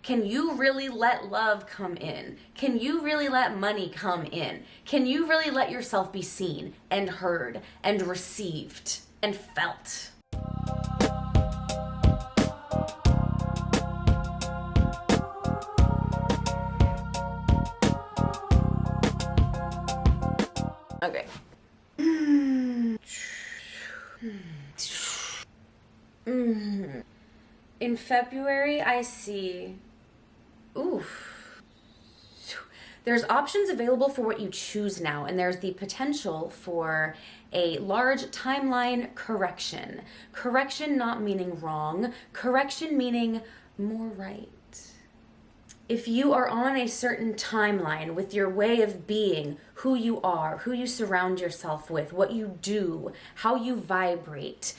Can you really let love come in? Can you really let money come in? Can you really let yourself be seen and heard and received and felt? Okay. In February, I see, there's options available for what you choose now, and there's the potential for a large timeline correction. Correction not meaning wrong, correction meaning more right. If you are on a certain timeline with your way of being, who you are, who you surround yourself with, what you do, how you vibrate,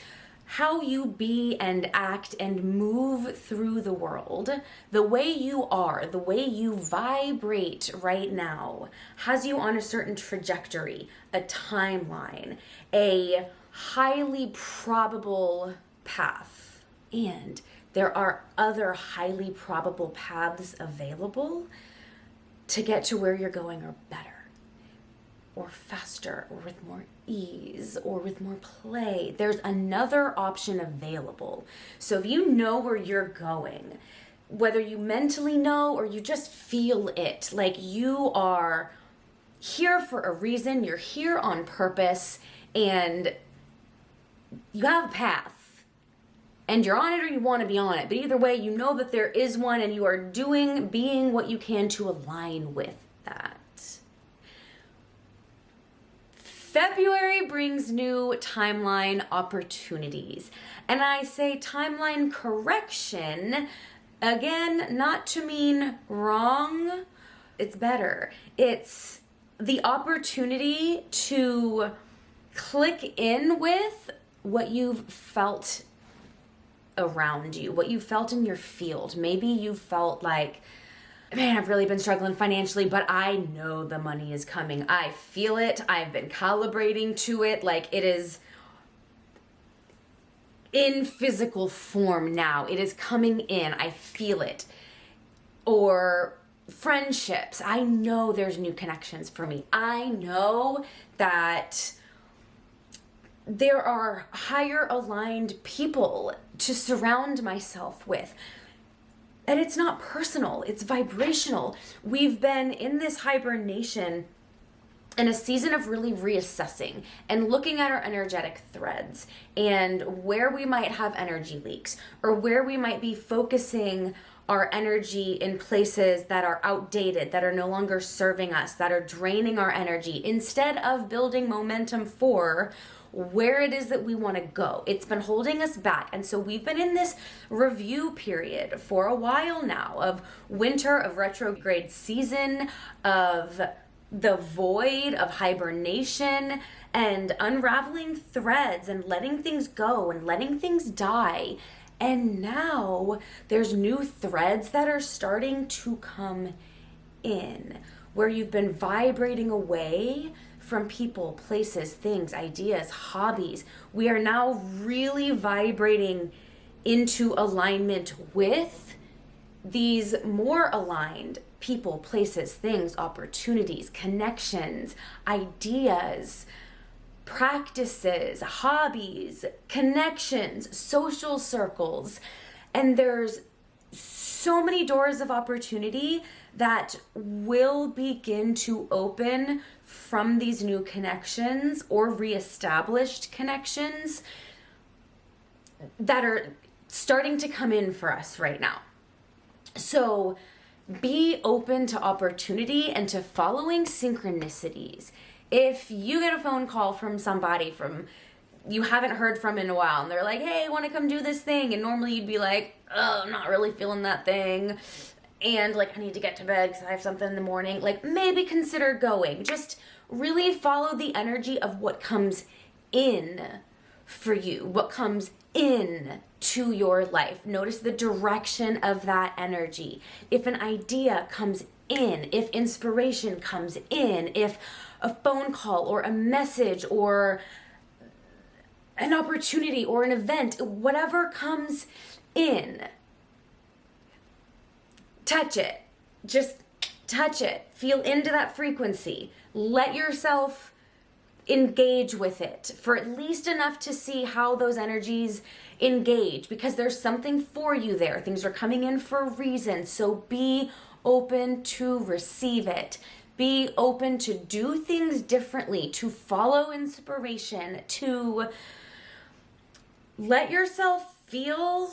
how you be and act and move through the world, the way you are, the way you vibrate right now has you on a certain trajectory, a timeline, a highly probable path. And there are other highly probable paths available to get to where you're going, or better, or faster, or with more ease, or with more play. There's another option available. So if you know where you're going, whether you mentally know or you just feel it, like you are here for a reason, you're here on purpose, and you have a path, and you're on it or you want to be on it. But either way, you know that there is one, and you are being what you can to align with that. February brings new timeline opportunities. And I say timeline correction, again, not to mean wrong. It's better. It's the opportunity to click in with what you've felt around you, what you felt in your field. Maybe you felt like, man, I've really been struggling financially, but I know the money is coming. I feel it. I've been calibrating to it. Like, it is in physical form now. It is coming in. I feel it. Or friendships. I know there's new connections for me. I know that there are higher aligned people to surround myself with. And it's not personal, it's vibrational. We've been in this hibernation in a season of really reassessing and looking at our energetic threads and where we might have energy leaks, or where we might be focusing our energy in places that are outdated, that are no longer serving us, that are draining our energy, instead of building momentum for where it is that we want to go. It's been holding us back. And so we've been in this review period for a while now of winter, of retrograde season, of the void, of hibernation, and unraveling threads and letting things go and letting things die. And now there's new threads that are starting to come in, where you've been vibrating away from people, places, things, ideas, hobbies. We are now really vibrating into alignment with these more aligned people, places, things, opportunities, connections, ideas, practices, hobbies, connections, social circles. And there's so many doors of opportunity that will begin to open from these new connections or reestablished connections that are starting to come in for us right now. So be open to opportunity and to following synchronicities. If you get a phone call from somebody you haven't heard from in a while, and they're like, hey, want to come do this thing? And normally you'd be like, oh, I'm not really feeling that thing. And like, I need to get to bed because I have something in the morning. Like, maybe consider going. Just really follow the energy of what comes in for you, what comes in to your life. Notice the direction of that energy. If an idea comes in, if inspiration comes in, if a phone call or a message or an opportunity or an event, whatever comes in, touch it. Just touch it. Feel into that frequency. Let yourself engage with it for at least enough to see how those energies engage, because there's something for you there. Things are coming in for a reason. So be open to receive it. Be open to do things differently, to follow inspiration, to let yourself feel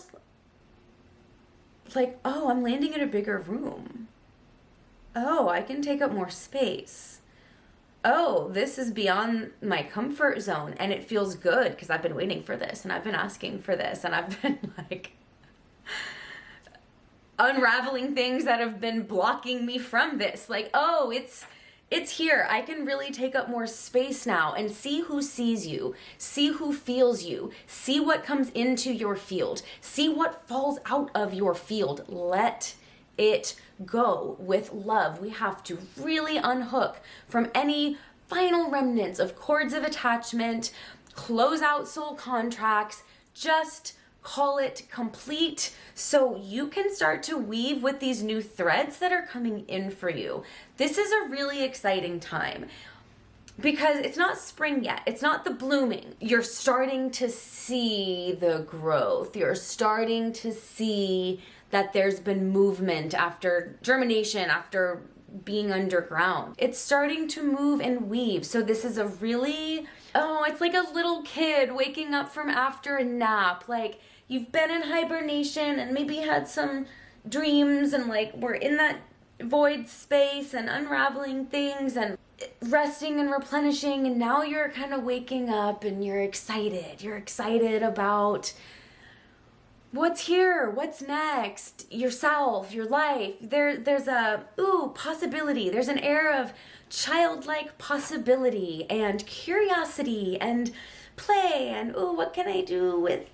like, oh, I'm landing in a bigger room. Oh, I can take up more space. Oh, this is beyond my comfort zone, and it feels good because I've been waiting for this, and I've been asking for this, and I've been like unraveling things that have been blocking me from this. Like, oh, it's here. I can really take up more space now and see who sees you, see who feels you, see what comes into your field, see what falls out of your field. Let it go with love. We have to really unhook from any final remnants of cords of attachment, close out soul contracts, just call it complete so you can start to weave with these new threads that are coming in for you. This is a really exciting time because it's not spring yet. It's not the blooming. You're starting to see the growth. You're starting to see that there's been movement after germination, after being underground. It's starting to move and weave. So this is a really, it's like a little kid waking up from after a nap. Like, you've been in hibernation and maybe had some dreams and like we're in that void space and unraveling things and resting and replenishing, and now you're kind of waking up and you're excited. You're excited about what's here, what's next, yourself, your life. There's a possibility. There's an air of childlike possibility and curiosity and play and what can I do with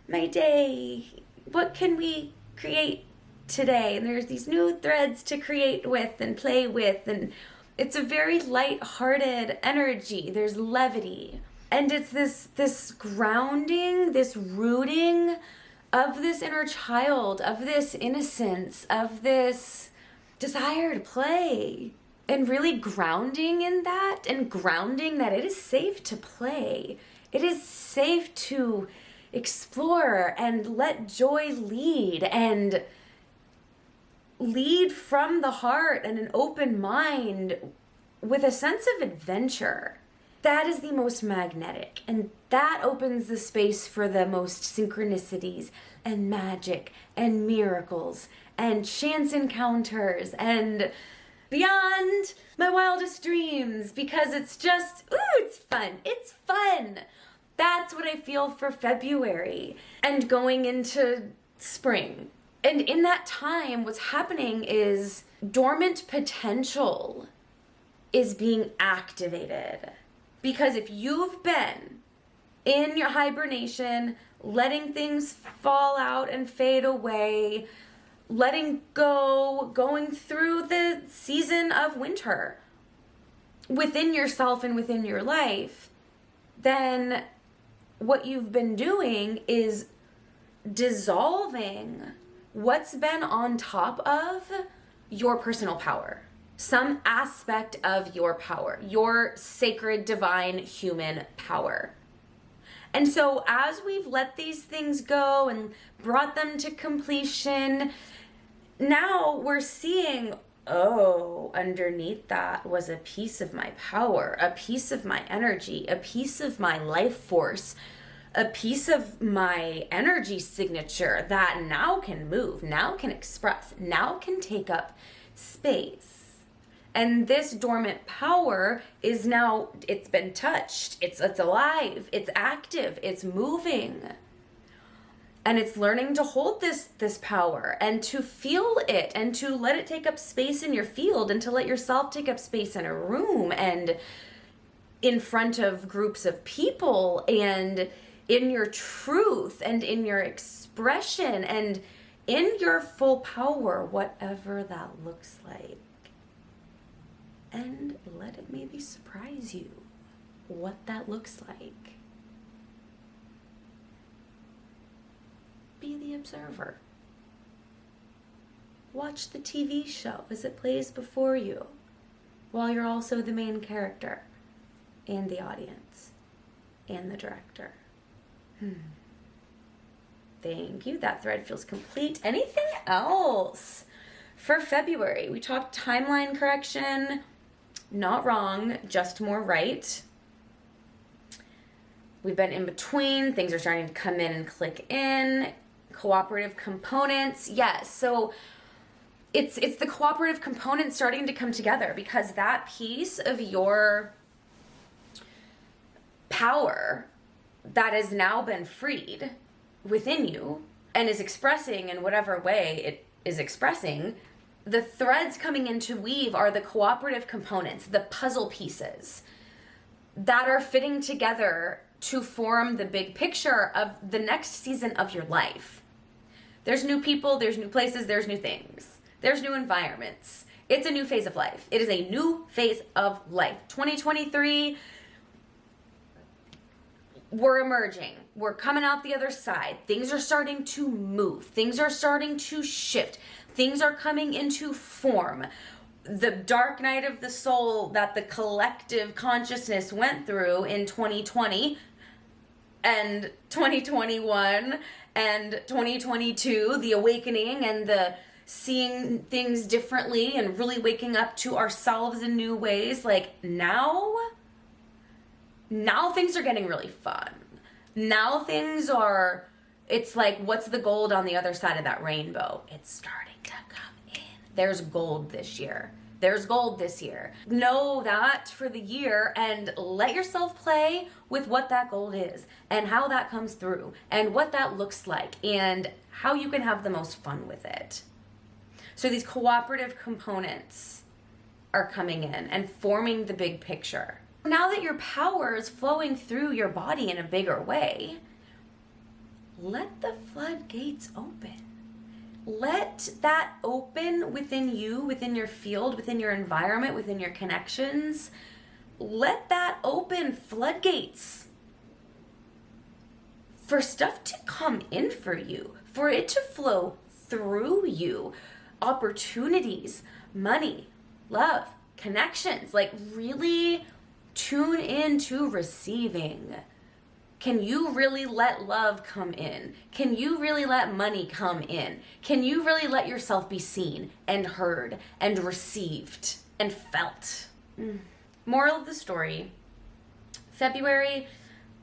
my day? What can we create today? And there's these new threads to create with and play with, and it's a very light-hearted energy. There's levity. And it's this grounding, this rooting of this inner child, of this innocence, of this desire to play, and really grounding in that, and grounding that it is safe to play. It is safe to explore and let joy lead, and lead from the heart and an open mind with a sense of adventure. That is the most magnetic, and that opens the space for the most synchronicities and magic and miracles and chance encounters and beyond my wildest dreams, because it's just, it's fun. It's fun. That's what I feel for February and going into spring. And in that time, what's happening is dormant potential is being activated. Because if you've been in your hibernation, letting things fall out and fade away, letting go, going through the season of winter within yourself and within your life, then what you've been doing is dissolving what's been on top of your personal power. Some aspect of your power, your sacred, divine, human power. And so as we've let these things go and brought them to completion, now we're seeing, underneath that was a piece of my power, a piece of my energy, a piece of my life force, a piece of my energy signature that now can move, now can express, now can take up space. And this dormant power is now, it's been touched, it's alive, it's active, it's moving. And it's learning to hold this power and to feel it and to let it take up space in your field and to let yourself take up space in a room and in front of groups of people and in your truth and in your expression and in your full power, whatever that looks like. And let it maybe surprise you what that looks like. Be the observer. Watch the TV show as it plays before you, while you're also the main character and the audience and the director. Thank you. That thread feels complete. Anything else? For February, we talked timeline correction. Not wrong, just more right. We've been in between. Things are starting to come in and click in. Cooperative components. Yes, so it's the cooperative components starting to come together, because that piece of your power that has now been freed within you and is expressing in whatever way it is expressing, the threads coming into weave are the cooperative components, the puzzle pieces that are fitting together to form the big picture of the next season of your life. There's new people, there's new places, there's new things. There's new environments. It's a new phase of life. It is a new phase of life. 2023, we're emerging. We're coming out the other side. Things are starting to move. Things are starting to shift. Things are coming into form. The dark night of the soul that the collective consciousness went through in 2020 and 2021 and 2022, the awakening and the seeing things differently and really waking up to ourselves in new ways. Like now things are getting really fun. Now things are, it's like, what's the gold on the other side of that rainbow? It's starting to come in. There's gold this year. There's gold this year. Know that for the year and let yourself play with what that gold is and how that comes through and what that looks like and how you can have the most fun with it. So these cooperative components are coming in and forming the big picture. Now that your power is flowing through your body in a bigger way, let the floodgates open. Let that open within you, within your field, within your environment, within your connections. Let that open floodgates for stuff to come in for you, for it to flow through you. Opportunities, money, love, connections. Like really tune into receiving. Can you really let love come in? Can you really let money come in? Can you really let yourself be seen and heard and received and felt? Moral of the story, February,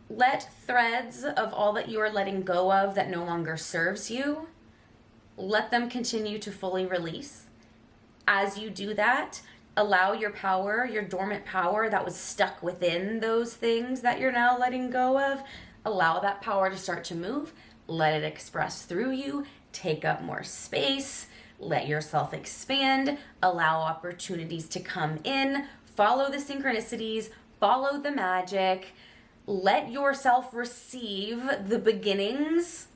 let threads of all that you are letting go of that no longer serves you, let them continue to fully release. As you do that, allow your power, your dormant power that was stuck within those things that you're now letting go of, allow that power to start to move. Let it express through you. Take up more space. Let yourself expand. Allow opportunities to come in. Follow the synchronicities. Follow the magic. Let yourself receive the beginnings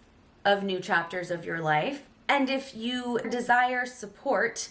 of new chapters of your life. And if you desire support,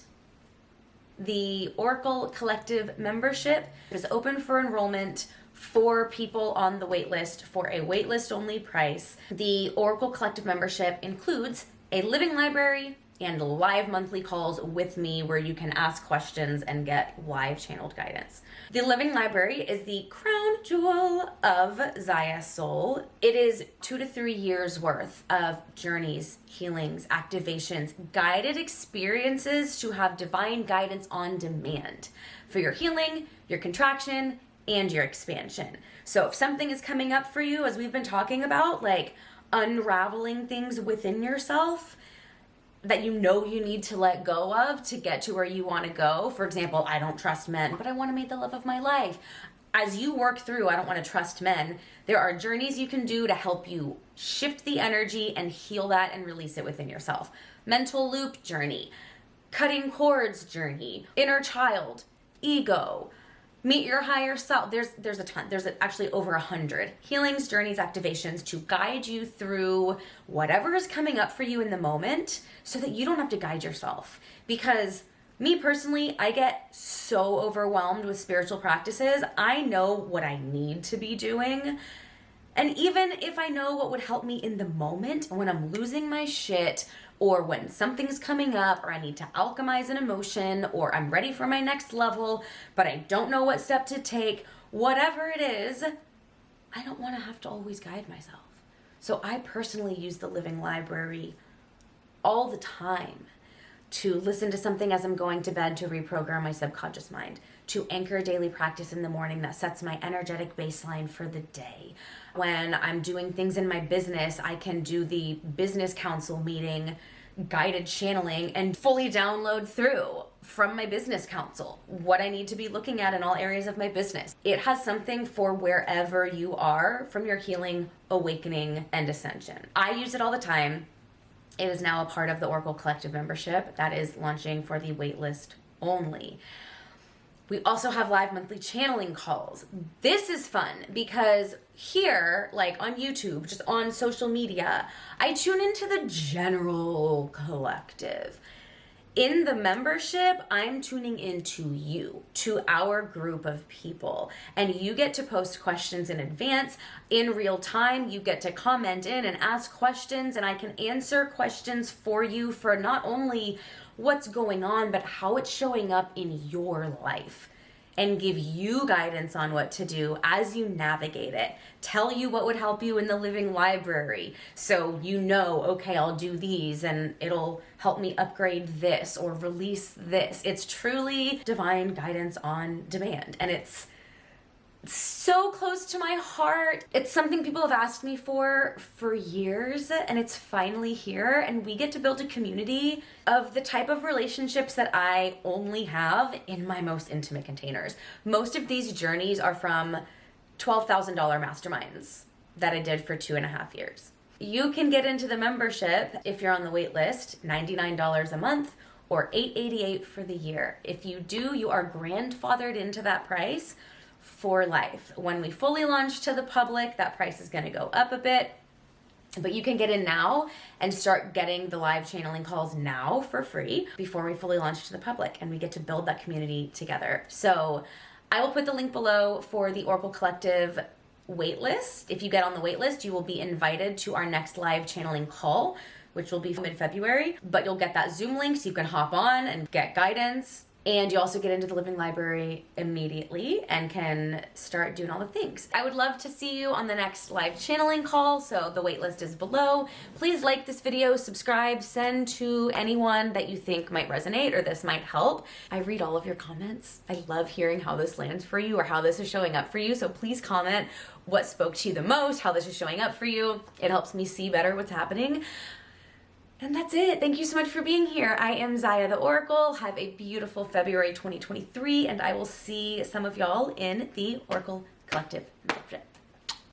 the Oracle Collective membership is open for enrollment for people on the waitlist for a waitlist only price. The Oracle Collective membership includes a living library and live monthly calls with me where you can ask questions and get live channeled guidance. The living library is the crown jewel of Zaia Soul. It is 2 to 3 years worth of journeys, healings, activations, guided experiences to have divine guidance on demand for your healing, your contraction, and your expansion. So if something is coming up for you, as we've been talking about, like unraveling things within yourself, that you know you need to let go of to get to where you want to go. For example, I don't trust men, but I want to meet the love of my life. As you work through, I don't want to trust men, there are journeys you can do to help you shift the energy and heal that and release it within yourself. Mental loop journey, cutting cords journey, inner child, ego, meet your higher self. There's a ton. There's actually over 100 healings, journeys, activations to guide you through whatever is coming up for you in the moment so that you don't have to guide yourself. Because me personally, I get so overwhelmed with spiritual practices. I know what I need to be doing. And even if I know what would help me in the moment when I'm losing my shit, or when something's coming up, or I need to alchemize an emotion, or I'm ready for my next level, but I don't know what step to take, whatever it is, I don't want to have to always guide myself. So I personally use the living library all the time to listen to something as I'm going to bed to reprogram my subconscious mind, to anchor a daily practice in the morning that sets my energetic baseline for the day. When I'm doing things in my business, I can do the business council meeting, guided channeling, and fully download through from my business council what I need to be looking at in all areas of my business. It has something for wherever you are from your healing, awakening, and ascension. I use it all the time. It is now a part of the Oracle Collective membership that is launching for the waitlist only. We also have live monthly channeling calls. This is fun because here, like on YouTube, just on social media, I tune into the general collective. In the membership, I'm tuning into you, to our group of people, and you get to post questions in advance, in real time. You get to comment in and ask questions, and I can answer questions for you for not only what's going on, but how it's showing up in your life, and give you guidance on what to do as you navigate it. Tell you what would help you in the living library, so you know, okay, I'll do these and it'll help me upgrade this or release this. It's truly divine guidance on demand, and it's so close to my heart. It's something people have asked me for years, and it's finally here, and we get to build a community of the type of relationships that I only have in my most intimate containers. Most of these journeys are from $12,000 masterminds that I did for 2.5 years. You can get into the membership if you're on the wait list, $99 a month or $888 for the year. If you do, you are grandfathered into that price for life. When we fully launch to the public, that price is going to go up a bit, but you can get in now and start getting the live channeling calls now for free before we fully launch to the public, and we get to build that community together. So I will put the link below for the Oracle Collective waitlist. If you get on the waitlist, you will be invited to our next live channeling call, which will be mid-February, but you'll get that Zoom link so you can hop on and get guidance. And you also get into the living library immediately and can start doing all the things. I would love to see you on the next live channeling call, so the waitlist is below. Please like this video, subscribe, send to anyone that you think might resonate or this might help. I read all of your comments. I love hearing how this lands for you or how this is showing up for you, so please comment what spoke to you the most, how this is showing up for you. It helps me see better what's happening. And that's it. Thank you so much for being here. I am Zaia the Oracle. Have a beautiful February 2023, and I will see some of y'all in the Oracle Collective.